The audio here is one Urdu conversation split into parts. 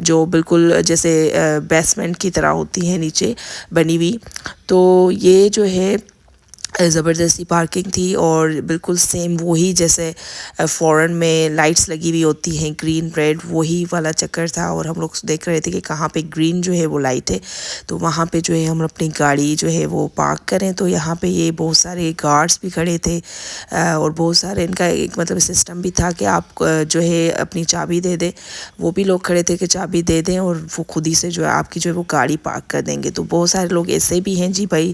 جو بالکل جیسے بیسمنٹ کی طرح ہوتی ہیں نیچے بنی ہوئی. تو یہ جو ہے زبردستی پارکنگ تھی اور بالکل سیم وہی جیسے فورن میں لائٹس لگی ہوئی ہوتی ہیں گرین ریڈ وہی والا چکر تھا. اور ہم لوگ دیکھ رہے تھے کہ کہاں پہ گرین جو ہے وہ لائٹ ہے تو وہاں پہ جو ہے ہم اپنی گاڑی جو ہے وہ پارک کریں. تو یہاں پہ یہ بہت سارے گارڈز بھی کھڑے تھے اور بہت سارے ان کا ایک مطلب سسٹم بھی تھا کہ آپ جو ہے اپنی چابی دے دیں. وہ بھی لوگ کھڑے تھے کہ چابی دے دیں اور وہ خود ہی سے جو ہے آپ کی جو ہے وہ گاڑی پارک کر دیں گے. تو بہت سارے لوگ ایسے بھی ہیں جی بھائی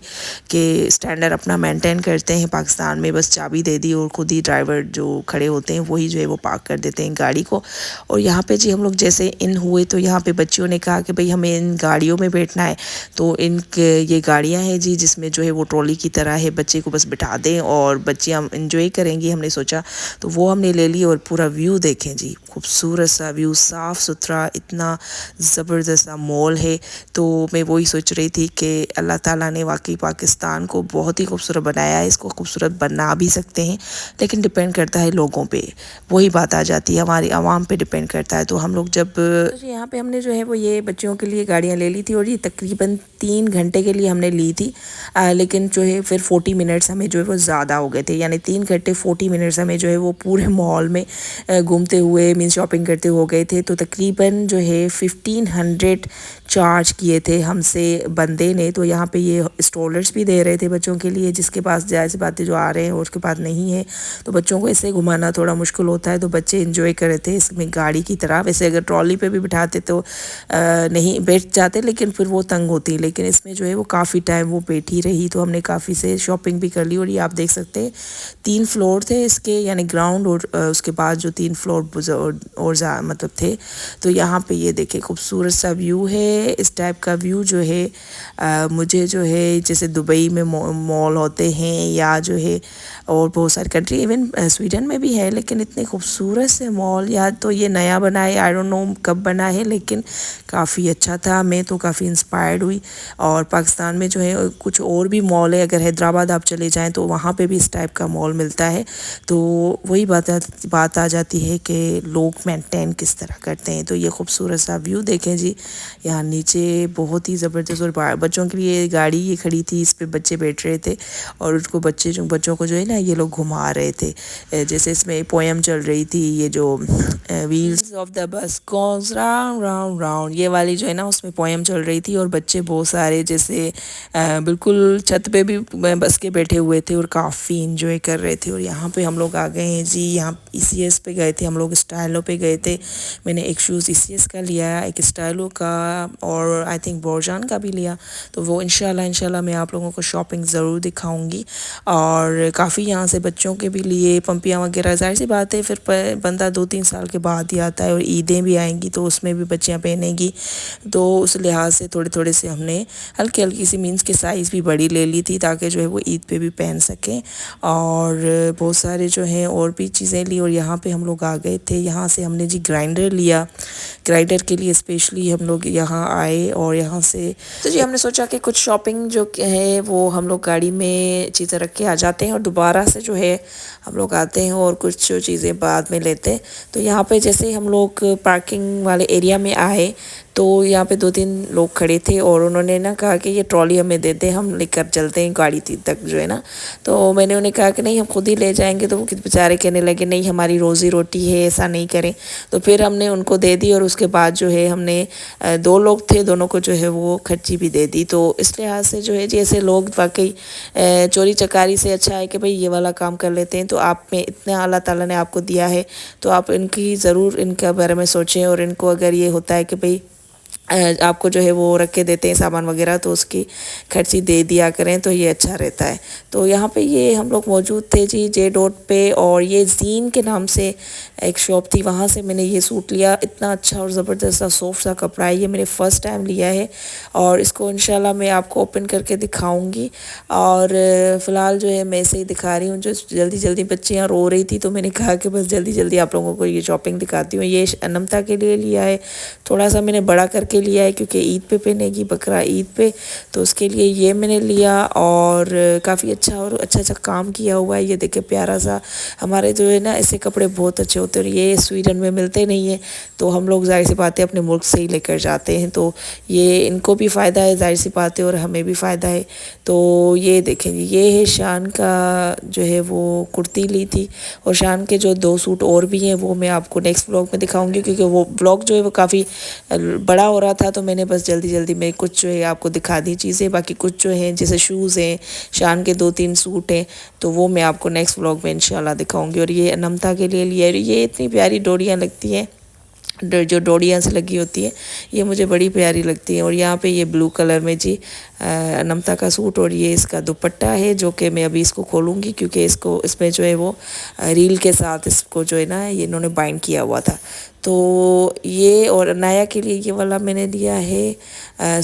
کہ اسٹینڈرڈ اپنا مینٹین کرتے ہیں پاکستان میں, بس چابی دے دی اور خود ہی ڈرائیور جو کھڑے ہوتے ہیں وہی جو ہے وہ پارک کر دیتے ہیں گاڑی کو. اور یہاں پہ جی ہم لوگ جیسے ان ہوئے تو یہاں پہ بچیوں نے کہا کہ بھئی ہمیں ان گاڑیوں میں بیٹھنا ہے. تو ان کے یہ گاڑیاں ہیں جی جس میں جو ہے وہ ٹرالی کی طرح ہے, بچے کو بس بٹھا دیں اور بچیاں انجوائے کریں گی. ہم نے سوچا تو وہ ہم نے لے لی اور پورا ویو دیکھیں جی, خوبصورت سا ویو, صاف ستھرا, اتنا زبردست سا مال ہے. تو میں وہی سوچ رہی تھی کہ اللہ تعالیٰ نے واقعی پاکستان کو بہت ہی خوبصورت بنایا ہے. اس کو خوبصورت بنا بھی سکتے ہیں لیکن ڈپینڈ کرتا ہے لوگوں پہ, وہی بات آ جاتی ہے ہماری عوام پہ ڈپینڈ کرتا ہے. تو ہم لوگ جب یہاں پہ ہم نے جو ہے وہ یہ بچوں کے لیے گاڑیاں لے لی تھی اور یہ تقریباً 3 گھنٹے کے لیے ہم نے لی تھی, لیکن جو ہے پھر 40 منٹس ہمیں جو ہے وہ زیادہ ہو گئے تھے. یعنی 3 گھنٹے 40 منٹس ہمیں جو ہے وہ پورے مال میں گھومتے ہوئے مینس شاپنگ کرتے ہو گئے تھے. تو تقریباً جو ہے 1500 چارج کیے تھے ہم سے بندے نے. تو یہاں پہ یہ اسٹالرس بھی دے رہے تھے بچوں کے لیے جس کے پاس جائز باتیں جو آ رہے ہیں اور اس کے پاس نہیں ہے تو بچوں کو ایسے گھمانا تھوڑا مشکل ہوتا ہے. تو بچے انجوائے کر رہے تھے اس میں گاڑی کی طرح. ویسے اگر ٹرالی پہ بھی بٹھاتے تو نہیں بیٹھ جاتے لیکن پھر وہ تنگ ہوتی, لیکن اس میں جو ہے وہ کافی ٹائم وہ بیٹھی رہی. تو ہم نے کافی سے شاپنگ بھی کر لی. اور یہ آپ دیکھ سکتے ہیں 3 فلور تھے اس کے, یعنی گراؤنڈ اور اس کے بعد جو 3 فلور اور مطلب تھے. تو یہاں پہ یہ دیکھیں خوبصورت سا ویو ہے. اس ٹائپ کا ویو جو ہے مجھے جو ہے جیسے دبئی میں مال ہوتے ہیں یا جو ہے اور بہت ساری کنٹری ایون سویڈن میں بھی ہے, لیکن اتنے خوبصورت سے مال, یا تو یہ نیا بنا ہے آئی ڈونٹ نو کب بنا ہے, لیکن کافی اچھا تھا. میں تو کافی انسپائرڈ ہوئی. اور پاکستان میں جو ہے کچھ اور بھی مال ہے, اگر حیدرآباد آپ چلے جائیں تو وہاں پہ بھی اس ٹائپ کا مال ملتا ہے. تو وہی بات آ جاتی ہے کہ لوگ مینٹین کس طرح کرتے ہیں. تو یہ خوبصورت سا ویو دیکھیں جی, یہاں نیچے بہت ہی زبردست. اور بچوں کے لیے گاڑی یہ کھڑی تھی, اس پہ بچے بیٹھ رہے تھے اور اس کو بچوں کو جو ہے نا یہ لوگ گھما رہے تھے. جیسے اس میں پویم چل رہی تھی, یہ جو ویلز آف دا بس گوز راؤنڈ راؤنڈ راؤنڈ, یہ والی جو ہے نا اس میں پویم چل رہی تھی. اور بچے بہت سارے جیسے بالکل چھت پہ بھی بس کے بیٹھے ہوئے تھے اور کافی انجوائے کر رہے تھے. اور یہاں پہ ہم لوگ آ گئے ہیں جی, یہاں ECS پہ گئے تھے ہم لوگ, اسٹائلوں پہ گئے تھے. میں نے ایک شوز ECS کا لیا, ایک اسٹائلوں کا, اور آئی تھنک بورجان کا بھی لیا. تو وہ انشاءاللہ میں آپ لوگوں کو شاپنگ ضرور دکھاؤں گی. اور کافی یہاں سے بچوں کے بھی لیے پمپیاں وغیرہ. ظاہر سی بات ہے پھر بندہ 2-3 سال کے بعد ہی آتا ہے اور عیدیں بھی آئیں گی تو اس میں بھی بچیاں پہنیں گی. تو اس لحاظ سے تھوڑے سے ہم نے ہلکی سی مینس کے سائز بھی بڑی لے لی تھی تاکہ جو ہے وہ عید پہ بھی پہن سکیں. اور بہت سارے جو ہیں اور بھی چیزیں لی. اور یہاں پہ ہم لوگ آ گئے تھے, یہاں سے ہم نے جی گرائنڈر لیا. گرائنڈر کے لیے اسپیشلی ہم لوگ یہاں آئے اور یہاں سے تو جی ہم نے سوچا کہ کچھ شاپنگ جو ہے وہ ہم لوگ گاڑی میں چیزیں رکھ کے آ جاتے ہیں اور دوبارہ سے جو ہے ہم لوگ آتے ہیں اور کچھ چیزیں بعد میں لیتے ہیں. تو یہاں پہ جیسے ہم لوگ پارکنگ والے ایریا میں آئے تو یہاں پہ 2-3 لوگ کھڑے تھے اور انہوں نے نا کہا کہ یہ ٹرالی ہمیں دے دیں, ہم لے کر چلتے ہیں گاڑی تک جو ہے نا. تو میں نے انہیں کہا کہ نہیں ہم خود ہی لے جائیں گے. تو وہ بیچارے کہنے لگے نہیں ہماری روزی روٹی ہے, ایسا نہیں کریں. تو پھر ہم نے ان کو دے دی اور اس کے بعد جو ہے ہم نے 2 لوگ تھے, دونوں کو جو ہے وہ خرچی بھی دے دی. تو اس لحاظ سے جو ہے جیسے لوگ واقعی چوری چکاری سے اچھا ہے کہ بھئی یہ والا کام کر لیتے ہیں. تو آپ میں اتنا اللہ تعالیٰ نے آپ کو دیا ہے تو آپ ان کی ضرور ان کے بارے میں سوچیں. اور ان کو اگر یہ ہوتا ہے کہ بھئی آپ کو جو ہے وہ رکھ کے دیتے ہیں سامان وغیرہ تو اس کی خرچی دے دیا کریں تو یہ اچھا رہتا ہے. تو یہاں پہ یہ ہم لوگ موجود تھے جی جے ڈوٹ پہ, اور یہ زین کے نام سے ایک شاپ تھی, وہاں سے میں نے یہ سوٹ لیا. اتنا اچھا اور زبردست سا سافٹ سا کپڑا ہے, یہ میں نے فرسٹ ٹائم لیا ہے اور اس کو انشاءاللہ میں آپ کو اوپن کر کے دکھاؤں گی. اور فی الحال جو ہے میں اسے ہی دکھا رہی ہوں. جو جلدی بچیاں رو رہی تھی تو میں نے کہا کہ بس جلدی آپ لوگوں کو یہ شاپنگ دکھاتی ہوں. یہ انمتا کے لیے لیا ہے, تھوڑا سا میں نے بڑا کر کے کے لیے ہے کیونکہ عید پہ پہنے گی، بقرہ عید پہ، تو اس کے لیے یہ میں نے لیا اور کافی اچھا اور اچھا کام کیا ہوا ہے. یہ دیکھیں پیارا سا. ہمارے جو ہے نا ایسے کپڑے بہت اچھے ہوتے ہیں اور یہ سویڈن میں ملتے نہیں ہیں، تو ہم لوگ ظاہر سی بات ہے اپنے ملک سے ہی لے کر جاتے ہیں، تو یہ ان کو بھی فائدہ ہے ظاہر سی بات ہے اور ہمیں بھی فائدہ ہے. تو یہ دیکھیں جی، یہ ہے شان کا جو ہے وہ کرتی لی تھی. اور شان کے جو 2 سوٹ اور بھی ہیں وہ میں آپ کو نیکسٹ بلاگ میں دکھاؤں گی، کیونکہ وہ بلاگ جو ہے وہ کافی بڑا ہو رہا تھا، تو میں نے بس جلدی میں کچھ جو ہے آپ کو دکھا دی چیزیں. باقی کچھ جو ہیں جیسے شوز ہیں، شان کے 2-3 سوٹ ہیں، تو وہ میں آپ کو نیکسٹ بلاگ میں انشاءاللہ دکھاؤں گی. اور یہ نمتا کے لیے لیا ہے. یہ اتنی پیاری ڈوریاں لگتی ہیں، جو ڈوریاں سے لگی ہوتی ہے، یہ مجھے بڑی پیاری لگتی ہے. اور یہاں پہ یہ بلو کلر میں جی نمتا کا سوٹ، اور یہ اس کا دوپٹہ ہے جو کہ میں ابھی اس کو کھولوں گی، کیونکہ اس میں جو ہے وہ ریل کے ساتھ اس کو جو ہے نا یہ انہوں نے بائنڈ کیا ہوا تھا. تو یہ اور نایا کے لیے یہ والا میں نے دیا ہے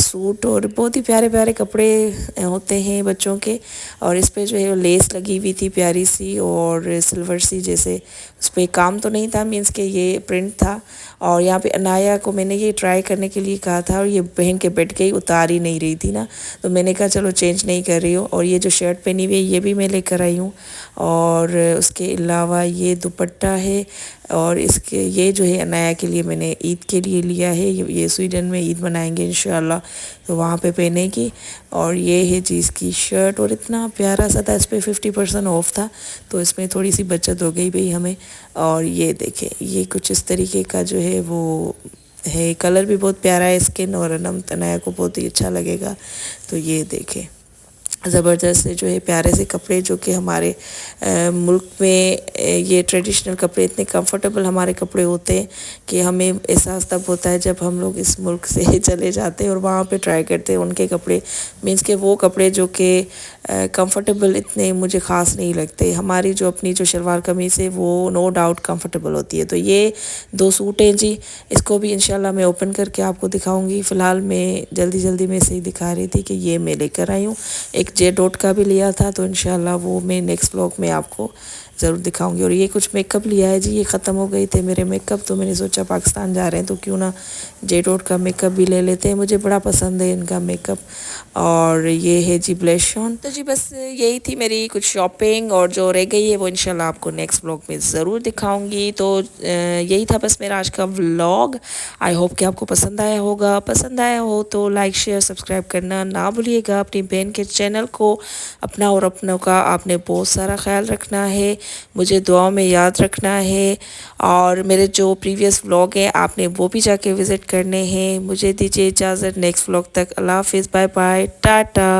سوٹ. اور بہت ہی پیارے کپڑے ہوتے ہیں بچوں کے. اور اس پہ جو ہے وہ لیس لگی ہوئی تھی پیاری سی اور سلور سی جیسے. اس پہ کام تو نہیں تھا، مینس کہ یہ پرنٹ تھا. اور یہاں پہ انایا کو میں نے یہ ٹرائی کرنے کے لیے کہا تھا، اور یہ پہن کے بیٹھ گئی، اتار ہی نہیں رہی تھی نا، تو میں نے کہا چلو چینج نہیں کر رہی ہوں. اور یہ جو شرٹ پہنی ہوئی ہے یہ بھی میں لے کر آئی ہوں. اور اس کے علاوہ یہ دوپٹہ ہے. اور اس کے یہ جو ہے انایا کے لیے میں نے عید کے لیے لیا ہے. یہ سویڈن میں عید منائیں گے انشاءاللہ، تو وہاں پہ پہنے گی. اور یہ ہے جی اس کی شرٹ، اور اتنا پیارا سا تھا، اس پہ 50% آف تھا، تو اس میں تھوڑی سی بچت ہو گئی بھئی ہمیں. اور یہ دیکھیں یہ کچھ اس طریقے کا جو ہے وہ ہے. کلر بھی بہت پیارا ہے اسکن، اور انایا کو بہت ہی اچھا لگے گا. تو یہ دیکھیں زبردست جو ہے پیارے سے کپڑے، جو کہ ہمارے ملک میں یہ ٹریڈیشنل کپڑے اتنے کمفرٹیبل ہمارے کپڑے ہوتے ہیں کہ ہمیں احساس تب ہوتا ہے جب ہم لوگ اس ملک سے چلے جاتے ہیں اور وہاں پہ ٹرائی کرتے ہیں ان کے کپڑے. مینس کہ وہ کپڑے جو کہ کمفرٹیبل اتنے مجھے خاص نہیں لگتے. ہماری جو اپنی جو شلوار قمیص ہے وہ نو ڈاؤٹ کمفرٹیبل ہوتی ہے. تو یہ 2 سوٹ ہیں جی، اس کو بھی انشاءاللہ میں اوپن کر کے آپ کو دکھاؤں گی. فی الحال میں جلدی میں سے ہی دکھا رہی تھی کہ یہ میں لے کر آئی ہوں. ایک جے ڈاٹ کا بھی لیا تھا، تو انشاءاللہ وہ میں نیکسٹ بلاگ میں آپ کو ضرور دکھاؤں گی. اور یہ کچھ میک اپ لیا ہے جی، یہ ختم ہو گئی تھے میرے میک اپ، تو میں نے سوچا پاکستان جا رہے ہیں تو کیوں نہ جے ڈاٹ کا میک اپ بھی لے لیتے ہیں. مجھے بڑا پسند ہے ان کا میک اپ. اور یہ ہے جی بلش آن. تو جی بس یہی تھی میری کچھ شاپنگ، اور جو رہ گئی ہے وہ انشاءاللہ آپ کو نیکسٹ بلاگ میں ضرور دکھاؤں گی. تو یہی تھا بس میرا آج کا ولاگ. آئی ہوپ کہ آپ کو پسند آیا ہوگا. پسند آیا ہو تو لائک شیئر سبسکرائب کرنا نہ بھولیے گا. اپنی بہن کے چینل کو، اپنا اور اپنوں کا آپ نے بہت سارا خیال رکھنا ہے. مجھے دعاؤں میں یاد رکھنا ہے. اور میرے جو پریویس ولاگ ہیں آپ نے وہ بھی جا کے وزٹ کرنے ہیں. مجھے دیجیے اجازت، نیکسٹ ولاگ تک اللہ حافظ، بائے بائے، ٹاٹا.